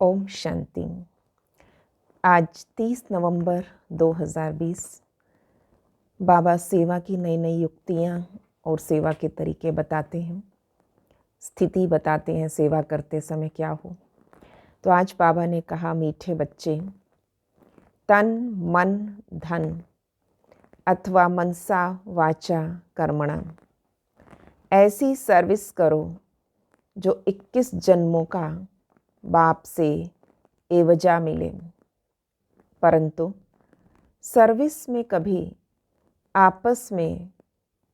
ओम शांति। आज 30 नवंबर 2020 बाबा सेवा की नई नई युक्तियाँ और सेवा के तरीके बताते हैं, स्थिति बताते हैं सेवा करते समय क्या हो। तो आज बाबा ने कहा, मीठे बच्चे, तन मन धन अथवा मनसा वाचा कर्मणा ऐसी सर्विस करो जो 21 जन्मों का बाप से एवजा मिले। परंतु सर्विस में कभी आपस में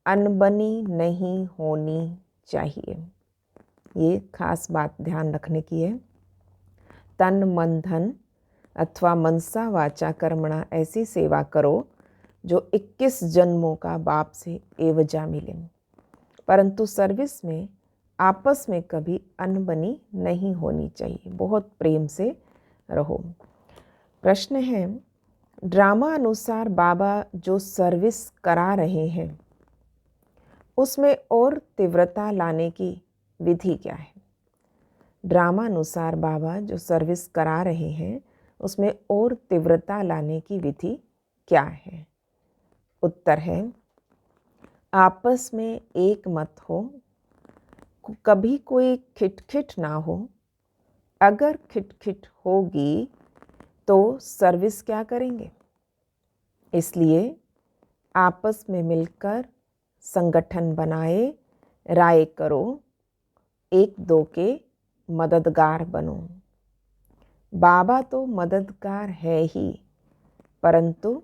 अनबनी नहीं होनी चाहिए। ये खास बात ध्यान रखने की है। तन मन धन अथवा मनसा वाचा कर्मणा ऐसी सेवा करो जो 21 जन्मों का बाप से एवजा मिले। परंतु सर्विस में आपस में कभी अनबनी नहीं होनी चाहिए, बहुत प्रेम से रहो। प्रश्न है, ड्रामा अनुसार बाबा जो सर्विस करा रहे हैं उसमें और तीव्रता लाने की विधि क्या है? ड्रामा अनुसार बाबा जो सर्विस करा रहे हैं उसमें और तीव्रता लाने की विधि क्या है? उत्तर है, आपस में एक मत हो, कभी कोई खिटखिट ना हो। अगर खिटखिट होगी तो सर्विस क्या करेंगे? इसलिए आपस में मिलकर संगठन बनाए, राय करो, एक दो के मददगार बनो। बाबा तो मददगार है ही, परंतु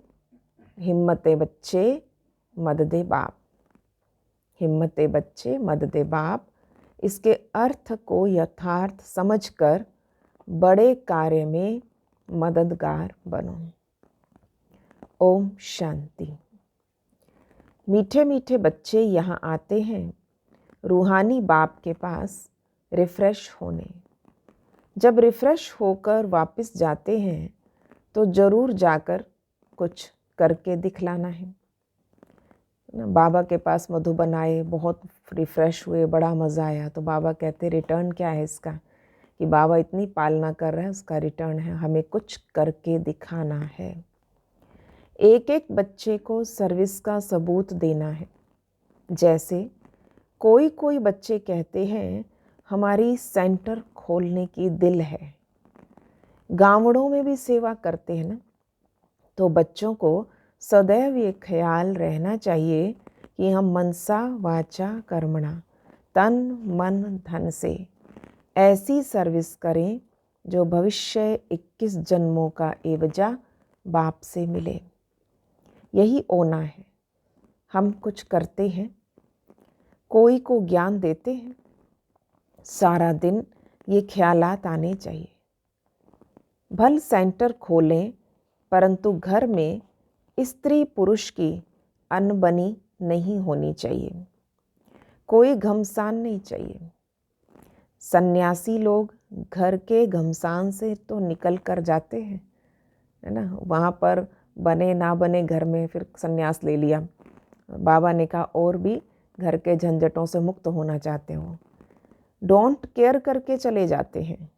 हिम्मते बच्चे मददे बाप। हिम्मते बच्चे मददे बाप, इसके अर्थ को यथार्थ समझकर बड़े कार्य में मददगार बनो। ओम शांति। मीठे मीठे बच्चे यहाँ आते हैं रूहानी बाप के पास रिफ़्रेश होने। जब रिफ़्रेश होकर वापस जाते हैं तो ज़रूर जाकर कुछ करके दिखलाना है। बाबा के पास मधुबन आए, बहुत रिफ़्रेश हुए, बड़ा मज़ा आया, तो बाबा कहते रिटर्न क्या है इसका, कि बाबा इतनी पालना कर रहे हैं, उसका रिटर्न है हमें कुछ करके दिखाना है। एक एक बच्चे को सर्विस का सबूत देना है। जैसे कोई कोई बच्चे कहते हैं हमारी सेंटर खोलने की दिल है। गांवड़ों में भी सेवा करते हैं ना, तो बच्चों को सदैव ये ख्याल रहना चाहिए कि हम मनसा वाचा कर्मणा तन मन धन से ऐसी सर्विस करें जो भविष्य 21 जन्मों का एवजा बाप से मिले। यही ओना है। हम कुछ करते हैं, कोई को ज्ञान देते हैं, सारा दिन ये ख्यालात आने चाहिए। भल सेंटर खोलें, परंतु घर में स्त्री पुरुष की अनबनी नहीं होनी चाहिए, कोई घमसान नहीं चाहिए। सन्यासी लोग घर के घमसान से तो निकल कर जाते हैं, है ना, वहाँ पर बने ना बने घर में फिर सन्यास ले लिया। बाबा ने कहा और भी घर के झंझटों से मुक्त होना चाहते हो, डोंट केयर करके चले जाते हैं।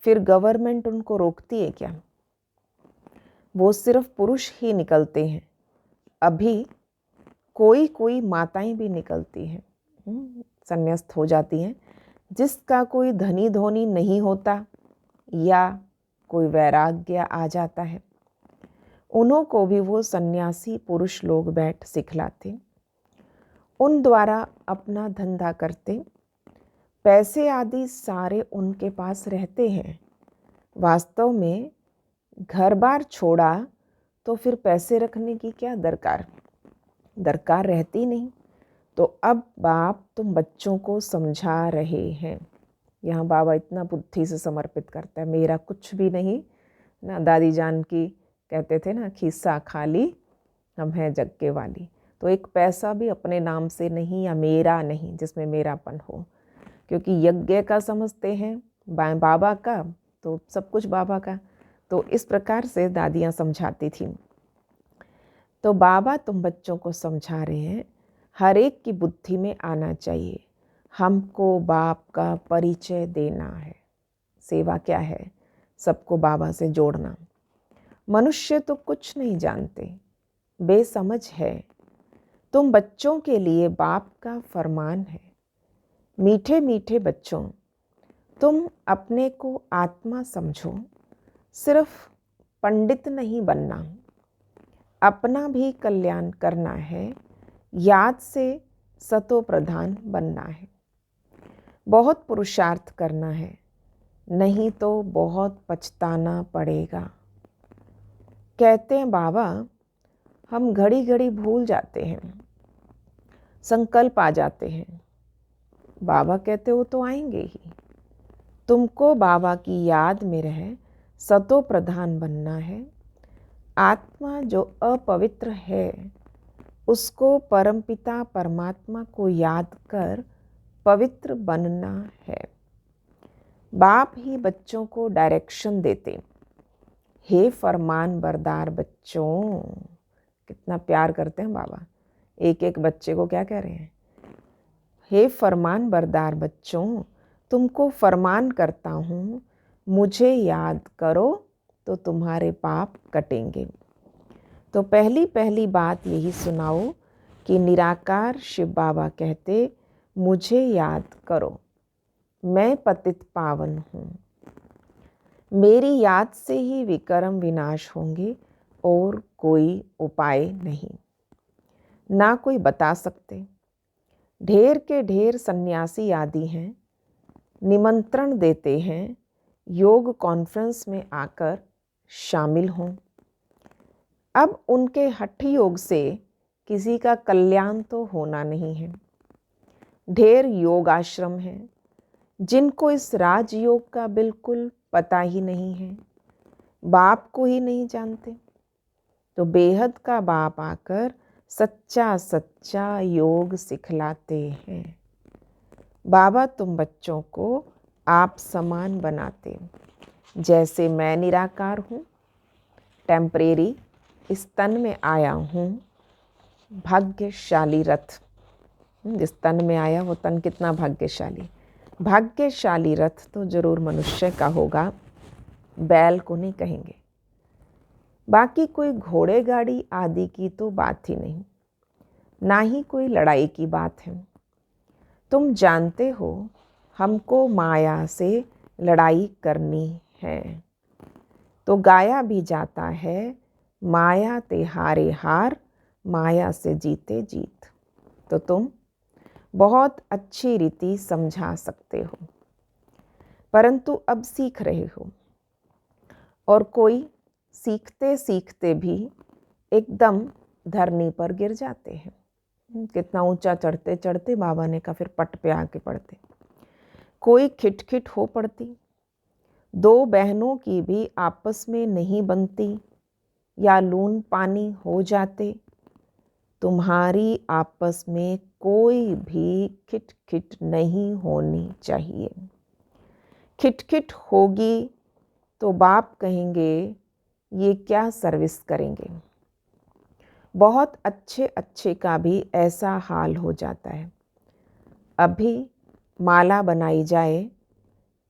फिर गवर्नमेंट उनको रोकती है क्या? वो सिर्फ पुरुष ही निकलते हैं, अभी कोई कोई माताएं भी निकलती हैं, संन्यास्त हो जाती हैं। जिसका कोई धनी धोनी नहीं होता या कोई वैराग्य आ जाता है, उन्हों को भी वो सन्यासी पुरुष लोग बैठ सिखलाते, उन द्वारा अपना धंधा करते, पैसे आदि सारे उनके पास रहते हैं। वास्तव में घर बार छोड़ा तो फिर पैसे रखने की क्या दरकार रहती नहीं। तो अब बाप तुम बच्चों को समझा रहे हैं। यहाँ बाबा इतना बुद्धि से समर्पित करता है, मेरा कुछ भी नहीं ना। दादी जान की कहते थे ना, खिस्सा खाली हम हैं जग के वाली। तो एक पैसा भी अपने नाम से नहीं या मेरा नहीं, जिसमें मेरापन हो, क्योंकि यज्ञ का समझते हैं बाबा का, तो सब कुछ बाबा का। तो इस प्रकार से दादियाँ समझाती थीं। तो बाबा तुम बच्चों को समझा रहे हैं, हर एक की बुद्धि में आना चाहिए, हमको बाप का परिचय देना है। सेवा क्या है? सबको बाबा से जोड़ना। मनुष्य तो कुछ नहीं जानते, बेसमझ है। तुम बच्चों के लिए बाप का फरमान है। मीठे मीठे बच्चों, तुम अपने को आत्मा समझो। सिर्फ पंडित नहीं बनना, अपना भी कल्याण करना है। याद से सतो प्रधान बनना है। बहुत पुरुषार्थ करना है, नहीं तो बहुत पछताना पड़ेगा। कहते हैं बाबा हम घड़ी घड़ी भूल जाते हैं, संकल्प आ जाते हैं। बाबा कहते वो तो आएंगे ही। तुमको बाबा की याद में रहे सतो प्रधान बनना है। आत्मा जो अपवित्र है उसको परमपिता परमात्मा को याद कर पवित्र बनना है। बाप ही बच्चों को डायरेक्शन देते। हे फरमान बरदार बच्चों, कितना प्यार करते हैं बाबा। एक एक बच्चे को क्या कह रहे हैं? हे फरमान बरदार बच्चों, तुमको फरमान करता हूँ, मुझे याद करो तो तुम्हारे पाप कटेंगे। तो पहली पहली बात यही सुनाओ कि निराकार शिव बाबा कहते मुझे याद करो, मैं पतित पावन हूँ। मेरी याद से ही विकर्म विनाश होंगे और कोई उपाय नहीं, ना कोई बता सकते। ढेर के ढेर सन्यासी आदि हैं, निमंत्रण देते हैं योग कॉन्फ्रेंस में आकर शामिल हों। अब उनके हठ योग से किसी का कल्याण तो होना नहीं है। ढेर योग आश्रम हैं जिनको इस राजयोग का बिल्कुल पता ही नहीं है, बाप को ही नहीं जानते। तो बेहद का बाप आकर सच्चा सच्चा योग सिखलाते हैं। बाबा तुम बच्चों को आप समान बनाते। जैसे मैं निराकार हूँ, टेम्परेरी इस तन में आया हूँ, भाग्यशाली रथ। जिस तन में आया वो तन कितना भाग्यशाली। भाग्यशाली रथ तो जरूर मनुष्य का होगा, बैल को नहीं कहेंगे। बाकी कोई घोड़े गाड़ी आदि की तो बात ही नहीं, ना ही कोई लड़ाई की बात है। तुम जानते हो हमको माया से लड़ाई करनी है। तो गाया भी जाता है माया ते हारे हार, माया से जीते जीत। तो तुम बहुत अच्छी रीति समझा सकते हो, परंतु अब सीख रहे हो। और कोई सीखते सीखते भी एकदम धरनी पर गिर जाते हैं। कितना ऊंचा चढ़ते चढ़ते बाबा ने कहा फिर पट पे आके पड़ते। कोई खिटखिट हो पड़ती। दो बहनों की भी आपस में नहीं बनती या लून पानी हो जाते। तुम्हारी आपस में कोई भी खिटखिट नहीं होनी चाहिए। खिटखिट होगी तो बाप कहेंगे ये क्या सर्विस करेंगे। बहुत अच्छे अच्छे का भी ऐसा हाल हो जाता है। अभी माला बनाई जाए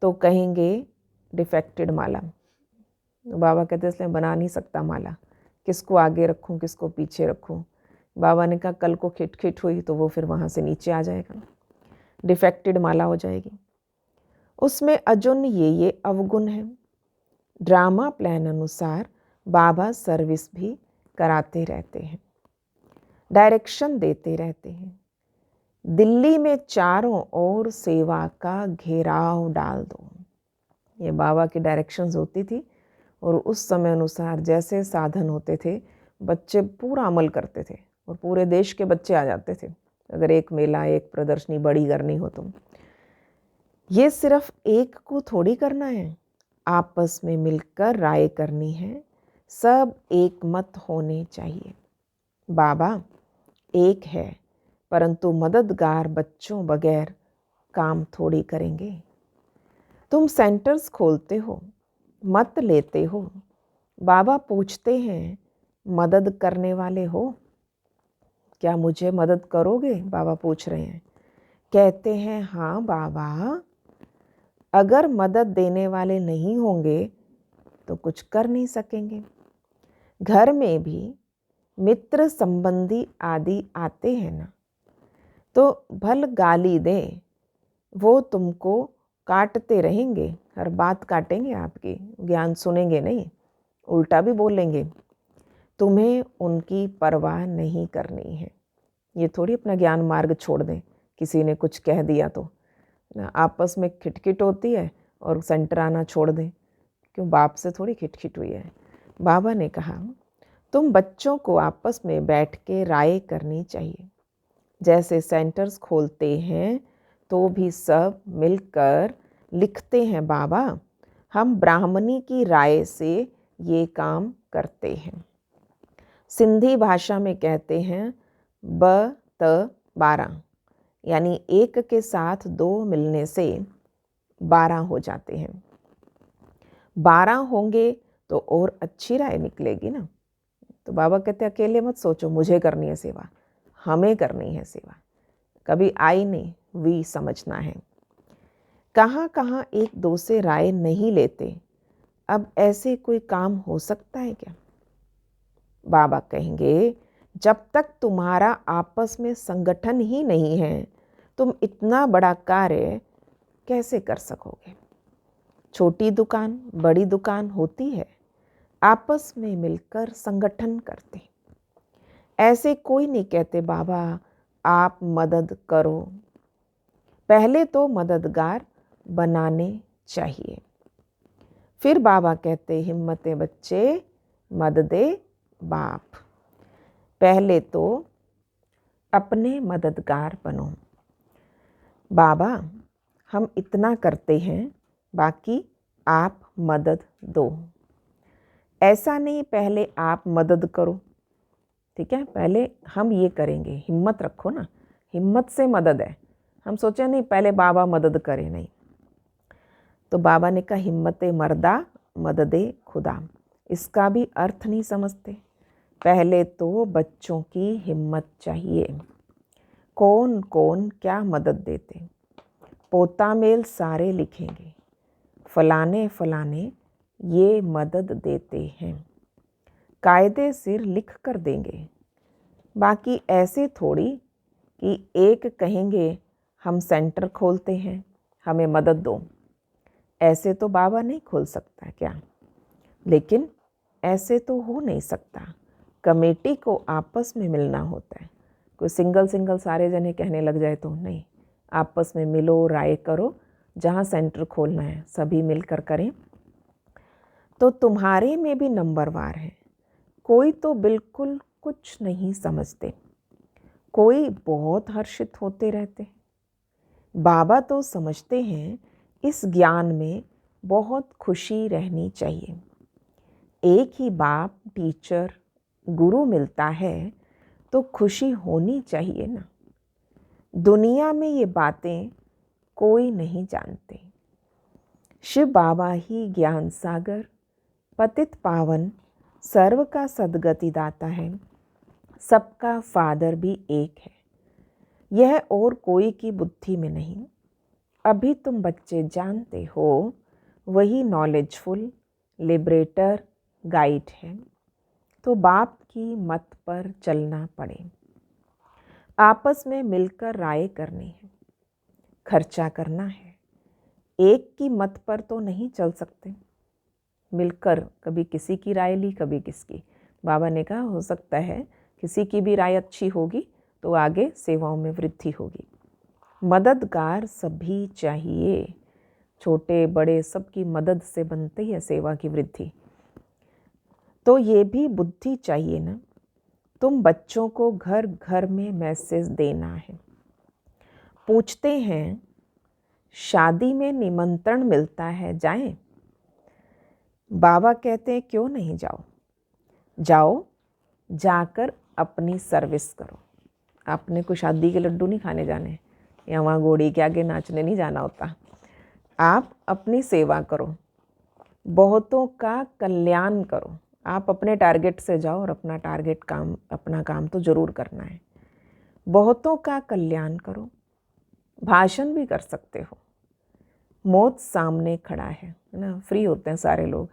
तो कहेंगे डिफेक्टेड माला। तो बाबा कहते इसलिए बना नहीं सकता माला, किसको आगे रखूं किसको पीछे रखूं। बाबा ने कहा कल को खिटखिट हुई तो वो फिर वहाँ से नीचे आ जाएगा, डिफेक्टेड माला हो जाएगी। उसमें अजुन ये अवगुण है। ड्रामा प्लान अनुसार बाबा सर्विस भी कराते रहते हैं, डायरेक्शन देते रहते हैं। दिल्ली में चारों ओर सेवा का घेराव डाल दो। ये बाबा की डायरेक्शंस होती थी और उस समय अनुसार जैसे साधन होते थे बच्चे पूरा अमल करते थे और पूरे देश के बच्चे आ जाते थे। अगर एक मेला एक प्रदर्शनी बड़ी करनी हो तो ये सिर्फ एक को थोड़ी करना है, आपस में मिलकर राय करनी है। सब एक मत होने चाहिए। बाबा एक है परंतु मददगार बच्चों बगैर काम थोड़ी करेंगे। तुम सेंटर्स खोलते हो, मत लेते हो। बाबा पूछते हैं मदद करने वाले हो, क्या मुझे मदद करोगे? बाबा पूछ रहे हैं। कहते हैं हाँ बाबा, अगर मदद देने वाले नहीं होंगे तो कुछ कर नहीं सकेंगे। घर में भी मित्र संबंधी आदि आते हैं ना, तो भल गाली दें, वो तुमको काटते रहेंगे, हर बात काटेंगे आपकी, ज्ञान सुनेंगे नहीं, उल्टा भी बोलेंगे। तुम्हें उनकी परवाह नहीं करनी है। ये थोड़ी अपना ज्ञान मार्ग छोड़ दें, किसी ने कुछ कह दिया तो ना, आपस में खिटखिट होती है और सेंटर आना छोड़ दें। क्यों, बाप से थोड़ी खिटखिट हुई है। बाबा ने कहा तुम बच्चों को आपस में बैठ के राय करनी चाहिए। जैसे सेंटर्स खोलते हैं तो भी सब मिलकर लिखते हैं, बाबा हम ब्राह्मणी की राय से ये काम करते हैं। सिंधी भाषा में कहते हैं ब त 12, यानी एक के साथ 2 मिलने से 12 हो जाते हैं। 12 होंगे तो और अच्छी राय निकलेगी ना। तो बाबा कहते अकेले मत सोचो मुझे करनी है सेवा, हमें करनी है सेवा। कभी आई नहीं, वी समझना है। कहाँ कहाँ एक दो से राय नहीं लेते, अब ऐसे कोई काम हो सकता है क्या? बाबा कहेंगे जब तक तुम्हारा आपस में संगठन ही नहीं है, तुम इतना बड़ा कार्य कैसे कर सकोगे? छोटी दुकान बड़ी दुकान होती है, आपस में मिलकर संगठन करते। ऐसे कोई नहीं कहते बाबा आप मदद करो, पहले तो मददगार बनाने चाहिए। फिर बाबा कहते हिम्मते बच्चे मददे बाप, पहले तो अपने मददगार बनो। बाबा हम इतना करते हैं, बाकी आप मदद दो। ऐसा नहीं पहले आप मदद करो, ठीक है, पहले हम ये करेंगे। हिम्मत रखो ना, हिम्मत से मदद है। हम सोचे नहीं पहले बाबा मदद करे, नहीं। तो बाबा ने कहा हिम्मते मर्दा मददे खुदा, इसका भी अर्थ नहीं समझते। पहले तो बच्चों की हिम्मत चाहिए। कौन कौन क्या मदद देते, पोता मेल सारे लिखेंगे, फलाने फलाने ये मदद देते हैं, कायदे सिर लिख कर देंगे। बाकी ऐसे थोड़ी कि एक कहेंगे हम सेंटर खोलते हैं, हमें मदद दो। ऐसे तो बाबा नहीं खोल सकता क्या? लेकिन ऐसे तो हो नहीं सकता, कमेटी को आपस में मिलना होता है। कोई सिंगल सिंगल सारे जने कहने लग जाए तो नहीं, आपस में मिलो, राय करो, जहाँ सेंटर खोलना है सभी मिलकर करें। तो तुम्हारे में भी नंबरवार है, कोई तो बिल्कुल कुछ नहीं समझते, कोई बहुत हर्षित होते रहते। बाबा तो समझते हैं इस ज्ञान में बहुत खुशी रहनी चाहिए। एक ही बाप टीचर गुरु मिलता है तो खुशी होनी चाहिए ना। दुनिया में ये बातें कोई नहीं जानते। शिव बाबा ही ज्ञान सागर, पतित पावन, सर्व का सद्गति दाता है, सबका फादर भी एक है। यह और कोई की बुद्धि में नहीं। अभी तुम बच्चे जानते हो वही नॉलेजफुल लिबरेटर गाइड है। तो बाप की मत पर चलना पड़े, आपस में मिलकर राय करनी है, खर्चा करना है। एक की मत पर तो नहीं चल सकते, मिलकर कभी किसी की राय ली कभी किसकी। बाबा ने कहा हो सकता है किसी की भी राय अच्छी होगी तो आगे सेवाओं में वृद्धि होगी। मददगार सभी चाहिए, छोटे बड़े सबकी मदद से बनती है सेवा की वृद्धि। तो ये भी बुद्धि चाहिए ना। तुम बच्चों को घर घर में मैसेज देना है। पूछते हैं शादी में निमंत्रण मिलता है, जाएं? बाबा कहते हैं क्यों नहीं जाओ, जाओ, जाकर अपनी सर्विस करो। आपने कोई शादी के लड्डू नहीं खाने जाने या वहाँ घोड़ी के आगे नाचने नहीं जाना होता। आप अपनी सेवा करो, बहुतों का कल्याण करो। आप अपने टारगेट से जाओ और अपना टारगेट काम, अपना काम तो ज़रूर करना है। बहुतों का कल्याण करो, भाषण भी कर सकते हो। मौत सामने खड़ा है ना, फ्री होते हैं सारे लोग,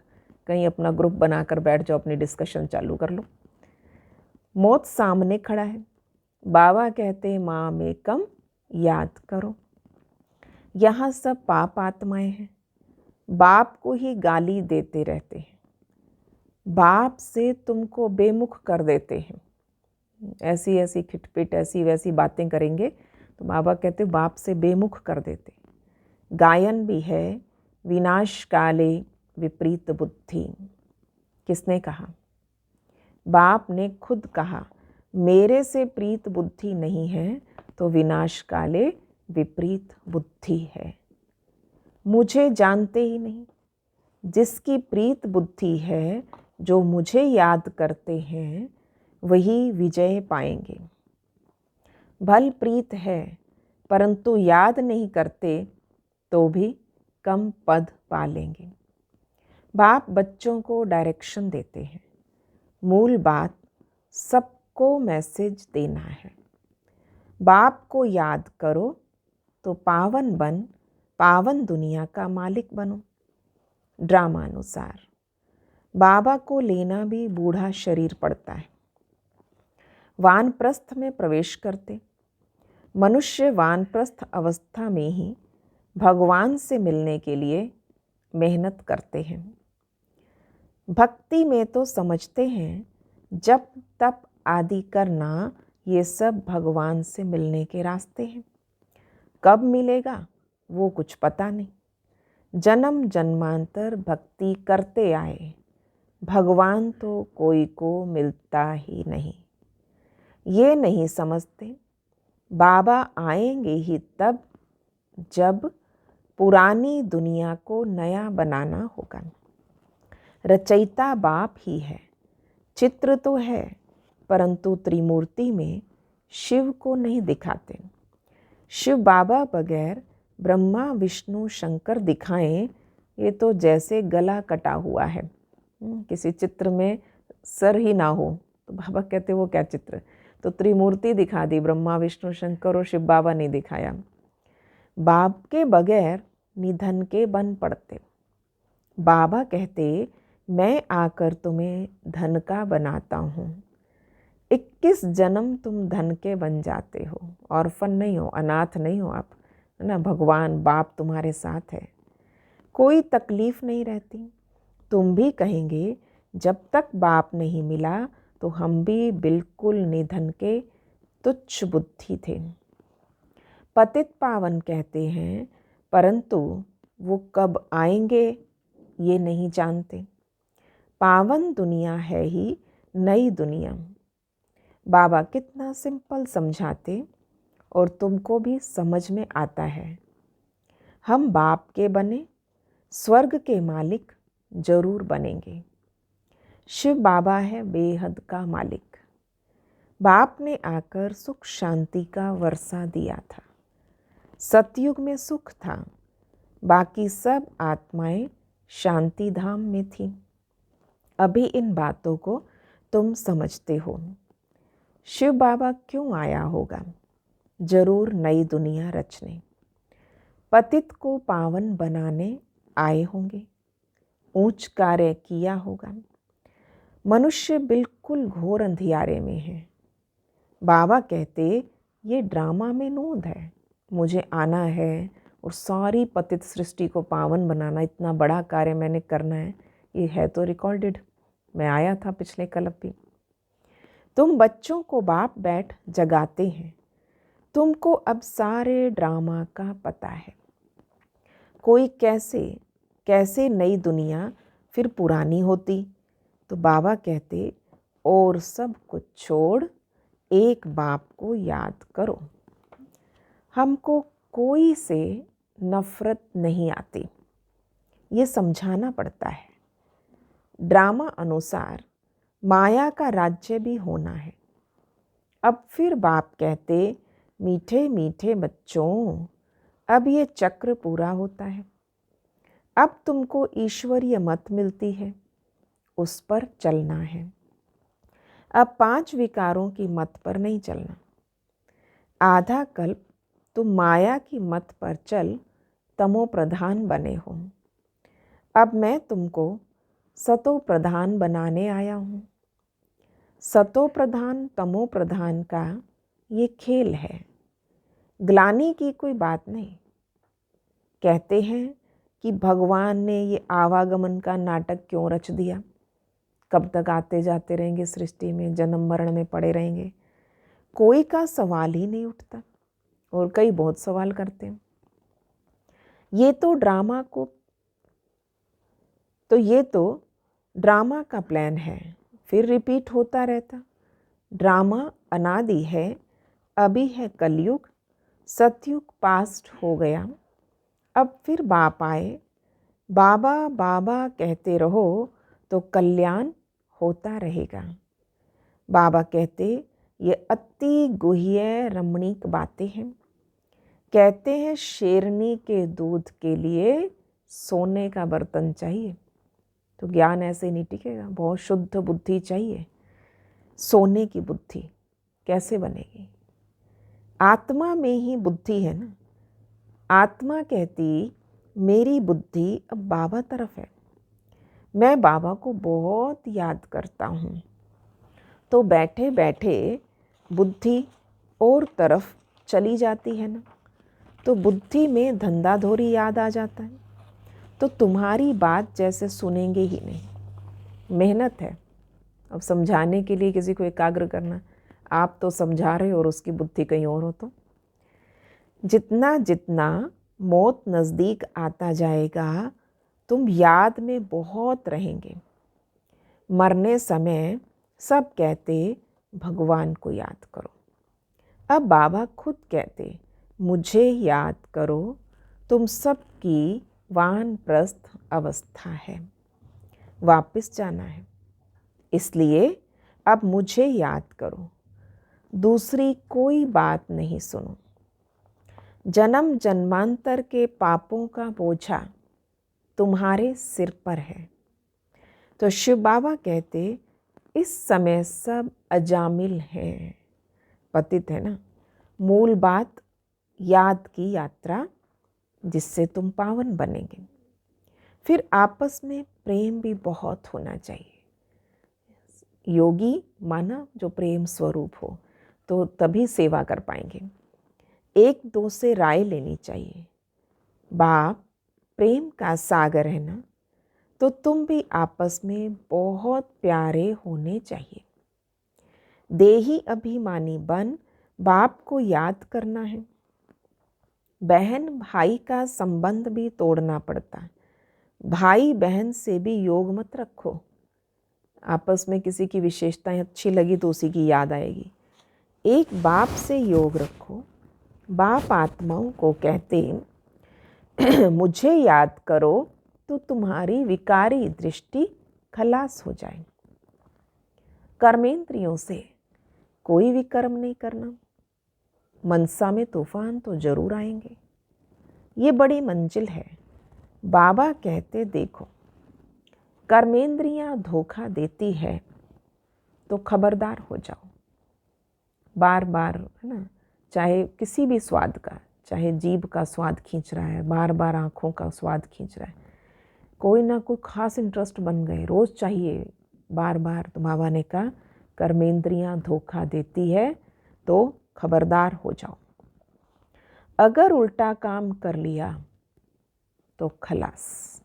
कहीं अपना ग्रुप बनाकर बैठ जाओ, अपनी डिस्कशन चालू कर लो। मौत सामने खड़ा है, बाबा कहते माँ में कम याद करो। यहाँ सब पाप आत्माएं हैं, बाप को ही गाली देते रहते हैं, बाप से तुमको बेमुख कर देते हैं। ऐसी ऐसी खिटपिट ऐसी वैसी बातें करेंगे तो बाबा कहते बाप से बेमुख कर देते। गायन भी है, विनाश काले विपरीत बुद्धि। किसने कहा? बाप ने खुद कहा, मेरे से प्रीत बुद्धि नहीं है तो विनाश काले विपरीत बुद्धि है। मुझे जानते ही नहीं। जिसकी प्रीत बुद्धि है, जो मुझे याद करते हैं, वही विजय पाएंगे। भल प्रीत है परंतु याद नहीं करते तो भी कम पद पा लेंगे। बाप बच्चों को डायरेक्शन देते हैं। मूल बात सबको मैसेज देना है। बाप को याद करो तो पावन बन, पावन दुनिया का मालिक बनो। ड्रामा अनुसार बाबा को लेना भी बूढ़ा शरीर पड़ता है। वानप्रस्थ में प्रवेश करते मनुष्य वानप्रस्थ अवस्था में ही भगवान से मिलने के लिए मेहनत करते हैं। भक्ति में तो समझते हैं जप तप आदि करना ये सब भगवान से मिलने के रास्ते हैं। कब मिलेगा वो कुछ पता नहीं। जन्म जन्मांतर भक्ति करते आए, भगवान तो कोई को मिलता ही नहीं। ये नहीं समझते बाबा आएंगे ही तब जब पुरानी दुनिया को नया बनाना होगा। रचयिता बाप ही है। चित्र तो है परंतु त्रिमूर्ति में शिव को नहीं दिखाते। शिव बाबा बगैर ब्रह्मा विष्णु शंकर दिखाएं, ये तो जैसे गला कटा हुआ है। किसी चित्र में सर ही ना हो तो बाबा कहते वो क्या चित्र। तो त्रिमूर्ति दिखा दी, ब्रह्मा विष्णु शंकर और शिव बाबा नहीं दिखाया। बाप के बगैर निधन के बन पड़ते। बाबा कहते मैं आकर तुम्हें धन का बनाता हूँ। 21 जन्म तुम धन के बन जाते हो। ऑर्फन नहीं हो, अनाथ नहीं हो आप, है ना। भगवान बाप तुम्हारे साथ है, कोई तकलीफ नहीं रहती। तुम भी कहेंगे जब तक बाप नहीं मिला तो हम भी बिल्कुल निधन के तुच्छ बुद्धि थे। पतित पावन कहते हैं परंतु वो कब आएंगे ये नहीं जानते। पावन दुनिया है ही नई दुनिया। बाबा कितना सिंपल समझाते और तुमको भी समझ में आता है। हम बाप के बने, स्वर्ग के मालिक जरूर बनेंगे। शिव बाबा है बेहद का मालिक। बाप ने आकर सुख शांति का वर्षा दिया था। सतयुग में सुख था, बाकी सब आत्माएं शांति धाम में थीं। अभी इन बातों को तुम समझते हो। शिव बाबा क्यों आया होगा? जरूर नई दुनिया रचने, पतित को पावन बनाने आए होंगे। ऊंच कार्य किया होगा। मनुष्य बिल्कुल घोर अंधियारे में है। बाबा कहते ये ड्रामा में नूंद है, मुझे आना है और सारी पतित सृष्टि को पावन बनाना, इतना बड़ा कार्य मैंने करना है। ये है तो रिकॉर्डेड, मैं आया था पिछले कल्प भी। तुम बच्चों को बाप बैठ जगाते हैं। तुमको अब सारे ड्रामा का पता है। कोई कैसे कैसे नई दुनिया फिर पुरानी होती। तो बाबा कहते और सब कुछ छोड़ एक बाप को याद करो। हमको कोई से नफरत नहीं आती, ये समझाना पड़ता है। ड्रामा अनुसार माया का राज्य भी होना है। अब फिर बाप कहते मीठे मीठे बच्चों, अब ये चक्र पूरा होता है। अब तुमको ईश्वरीय मत मिलती है, उस पर चलना है। अब 5 विकारों की मत पर नहीं चलना। आधा कल्प तुम माया की मत पर चल तमो प्रधान बने हो। अब मैं तुमको सतो प्रधान बनाने आया हूँ। सतो प्रधान तमो प्रधान का ये खेल है, ग्लानि की कोई बात नहीं। कहते हैं कि भगवान ने ये आवागमन का नाटक क्यों रच दिया, कब तक आते जाते रहेंगे सृष्टि में, जन्म मरण में पड़े रहेंगे, कोई का सवाल ही नहीं उठता और कई बहुत सवाल करते हैं। ये तो ड्रामा का प्लान है, फिर रिपीट होता रहता। ड्रामा अनादि है, अभी है कलयुग, सतयुग पास्ट हो गया, अब फिर बाप आए, बाबा बाबा कहते रहो तो कल्याण होता रहेगा। बाबा कहते ये अति गुह्य रमणीक बातें हैं। कहते हैं शेरनी के दूध के लिए सोने का बर्तन चाहिए, तो ज्ञान ऐसे नहीं टिकेगा, बहुत शुद्ध बुद्धि चाहिए। सोने की बुद्धि कैसे बनेगी? आत्मा में ही बुद्धि है ना। आत्मा कहती मेरी बुद्धि अब बाबा तरफ है, मैं बाबा को बहुत याद करता हूँ, तो बैठे बैठे बुद्धि और तरफ चली जाती है ना, तो बुद्धि में धंधाधोरी याद आ जाता है, तो तुम्हारी बात जैसे सुनेंगे ही नहीं। मेहनत है अब समझाने के लिए, किसी को एकाग्र करना। आप तो समझा रहे हो और उसकी बुद्धि कहीं और हो। तो जितना जितना मौत नज़दीक आता जाएगा, तुम याद में बहुत रहेंगे। मरने समय सब कहते भगवान को याद करो, अब बाबा खुद कहते मुझे याद करो। तुम सबकी वानप्रस्थ अवस्था है, वापस जाना है, इसलिए अब मुझे याद करो, दूसरी कोई बात नहीं सुनो। जन्म जन्मांतर के पापों का बोझा तुम्हारे सिर पर है। तो शिव बाबा कहते इस समय सब अजामिल हैं, पतित है ना। मूल बात याद की यात्रा, जिससे तुम पावन बनेंगे। फिर आपस में प्रेम भी बहुत होना चाहिए। योगी माना जो प्रेम स्वरूप हो, तो तभी सेवा कर पाएंगे। एक दो से राय लेनी चाहिए। बाप प्रेम का सागर है ना, तो तुम भी आपस में बहुत प्यारे होने चाहिए। देही अभिमानी बन बाप को याद करना है। बहन भाई का संबंध भी तोड़ना पड़ता है। भाई बहन से भी योग मत रखो। आपस में किसी की विशेषताएं अच्छी लगी तो उसी की याद आएगी। एक बाप से योग रखो। बाप आत्माओं को कहते मुझे याद करो तो तुम्हारी विकारी दृष्टि खलास हो जाए। कर्मेंद्रियों से कोई भी कर्म नहीं करना। मनसा में तूफान तो जरूर आएंगे, ये बड़ी मंजिल है। बाबा कहते देखो, कर्मेंद्रियां धोखा देती है तो खबरदार हो जाओ। बार बार है ना, चाहे किसी भी स्वाद का, चाहे जीभ का स्वाद खींच रहा है, बार बार आँखों का स्वाद खींच रहा है, कोई ना कोई खास इंटरेस्ट बन गए, रोज़ चाहिए बार बार, तो बाबा ने कहा कर्मेंद्रियां धोखा देती है तो खबरदार हो जाओ। अगर उल्टा काम कर लिया तो खलास।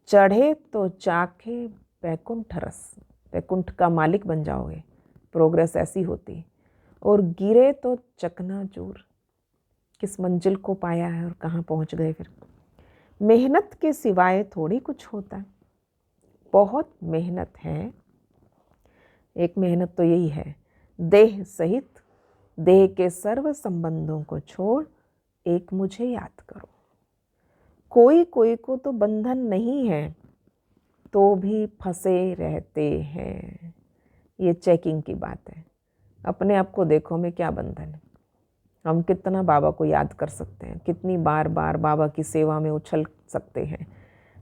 चढ़े तो चाखे बैकुंठ रस, बैकुंठ का मालिक बन जाओगे। प्रोग्रेस ऐसी होती। और गिरे तो चकनाचूर, किस मंजिल को पाया है और कहाँ पहुँच गए। फिर मेहनत के सिवाय थोड़ी कुछ होता, बहुत मेहनत है। एक मेहनत तो यही है, देह सहित देह के सर्व संबंधों को छोड़ एक मुझे याद करो। कोई कोई को तो बंधन नहीं है तो भी फंसे रहते हैं। ये चेकिंग की बात है। अपने आप को देखो, में क्या बंधन है। हम कितना बाबा को याद कर सकते हैं, कितनी बार बार बाबा की सेवा में उछल सकते हैं।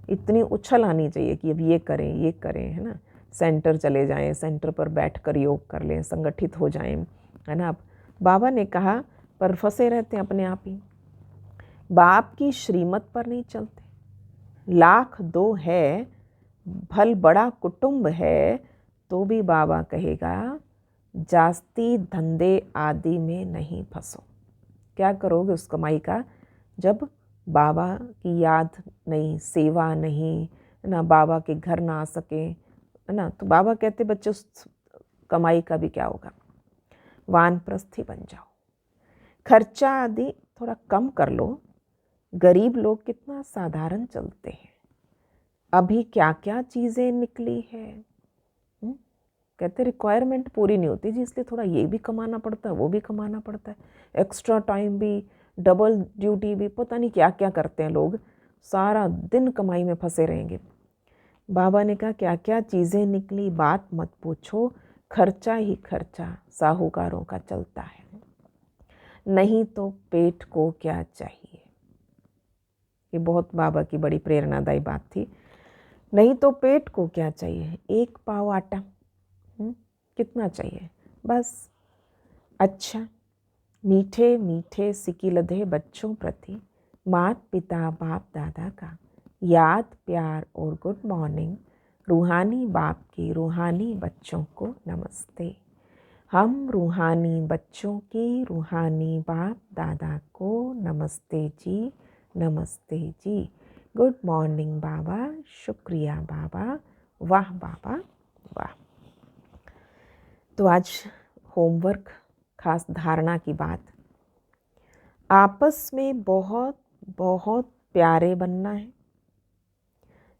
इतनी उछल आनी चाहिए कि अब ये करें ये करें, है ना। सेंटर चले जाएं, सेंटर पर बैठकर योग कर लें, संगठित हो जाएं, है ना। बाबा ने कहा पर फंसे रहते हैं अपने आप ही, बाप की श्रीमत पर नहीं चलते। लाख दो है भल बड़ा कुटुंब है तो भी बाबा कहेगा जास्ती धंधे आदि में नहीं फंसो। क्या करोगे उस कमाई का जब बाबा की याद नहीं, सेवा नहीं, ना बाबा के घर ना आ सके, है ना। तो बाबा कहते बच्चे उस कमाई का भी क्या होगा। वानप्रस्थी बन जाओ, खर्चा आदि थोड़ा कम कर लो। गरीब लोग कितना साधारण चलते हैं, अभी क्या क्या चीज़ें निकली है। कहते रिक्वायरमेंट पूरी नहीं होती जी, इसलिए थोड़ा ये भी कमाना पड़ता है, वो भी कमाना पड़ता है, एक्स्ट्रा टाइम भी, डबल ड्यूटी भी, पता नहीं क्या क्या करते हैं लोग, सारा दिन कमाई में फंसे रहेंगे। बाबा ने कहा क्या क्या चीज़ें निकली बात मत पूछो, खर्चा ही खर्चा साहूकारों का चलता है, नहीं तो पेट को क्या चाहिए। ये बहुत बाबा की बड़ी प्रेरणादायी बात थी। नहीं तो पेट को क्या चाहिए, एक पाव आटा कितना चाहिए बस। अच्छा, मीठे मीठे सिकिलधे बच्चों प्रति माता पिता बाप दादा का याद प्यार और गुड मॉर्निंग। रूहानी बाप के रूहानी बच्चों को नमस्ते। हम रूहानी बच्चों की रूहानी बाप दादा को नमस्ते जी, नमस्ते जी। गुड मॉर्निंग बाबा, शुक्रिया बाबा, वाह बाबा वाह। तो आज होमवर्क, खास धारणा की बात, आपस में बहुत बहुत प्यारे बनना है,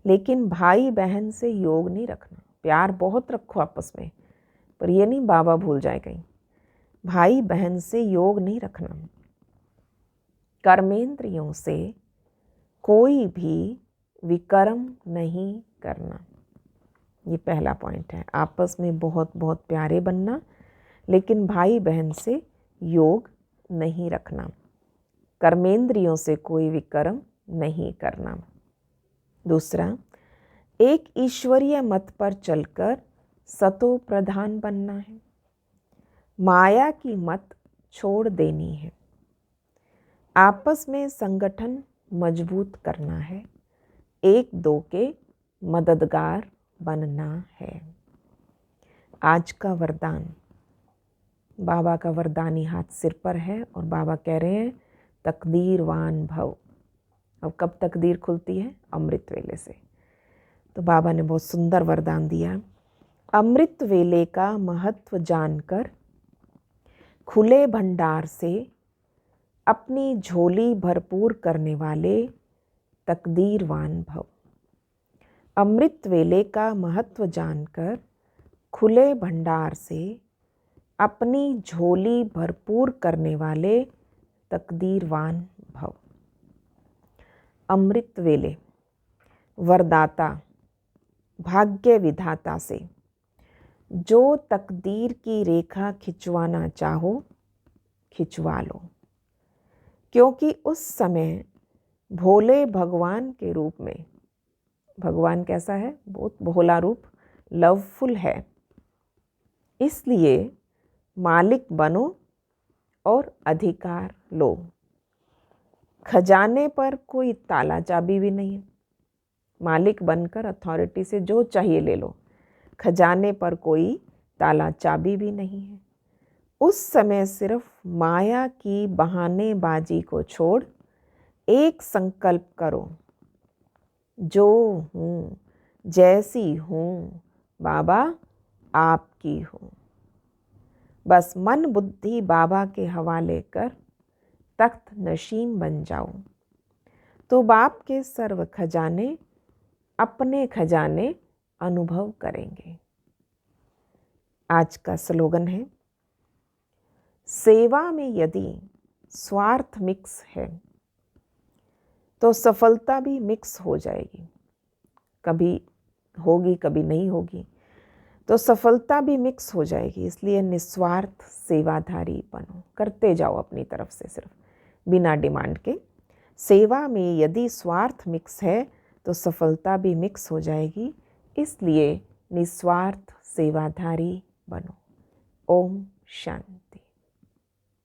लेकिन भाई बहन से योग नहीं रखना। प्यार बहुत रखो आपस में, पर ये नहीं बाबा भूल जाए कहीं, भाई बहन से योग नहीं रखना। कर्मेंद्रियों से कोई भी विकर्म नहीं करना, ये पहला पॉइंट है। आपस में बहुत बहुत प्यारे बनना, लेकिन भाई बहन से योग नहीं रखना। कर्मेंद्रियों से कोई विकर्म नहीं करना। दूसरा, एक ईश्वरीय मत पर चलकर सतो प्रधान बनना है, माया की मत छोड़ देनी है। आपस में संगठन मजबूत करना है, एक दो के मददगार बनना है। आज का वरदान, बाबा का वरदानी हाथ सिर पर है और बाबा कह रहे हैं तकदीरवान भव। अब कब तकदीर खुलती है? अमृत वेले से। तो बाबा ने बहुत सुंदर वरदान दिया। अमृत वेले का महत्व जानकर खुले भंडार से अपनी झोली भरपूर करने वाले तकदीरवान भव। अमृत वेले का महत्व जानकर खुले भंडार से अपनी झोली भरपूर करने वाले तकदीरवान भव। अमृत वेले, वरदाता, भाग्य विधाता से जो तकदीर की रेखा खिंचवाना चाहो खिंचवा लो, क्योंकि उस समय भोले भगवान के रूप में, भगवान कैसा है? बहुत भोला रूप, लवफुल है, इसलिए मालिक बनो और अधिकार लो। खजाने पर कोई ताला चाबी भी नहीं है, मालिक बनकर अथॉरिटी से जो चाहिए ले लो। खजाने पर कोई ताला चाबी भी नहीं है। उस समय सिर्फ माया की बहानेबाजी को छोड़ एक संकल्प करो, जो हूँ जैसी हूँ बाबा आपकी हूँ। बस मन बुद्धि बाबा के हवाले कर तख्त नशीन बन जाओ, तो बाप के सर्व खजाने अपने खजाने अनुभव करेंगे। आज का स्लोगन है, सेवा में यदि स्वार्थ मिक्स है तो सफलता भी मिक्स हो जाएगी। कभी होगी कभी नहीं होगी, तो सफलता भी मिक्स हो जाएगी। इसलिए निस्वार्थ सेवाधारी बनो, करते जाओ अपनी तरफ से सिर्फ बिना डिमांड के। सेवा में यदि स्वार्थ मिक्स है तो सफलता भी मिक्स हो जाएगी, इसलिए निस्वार्थ सेवाधारी बनो। ओम शांति।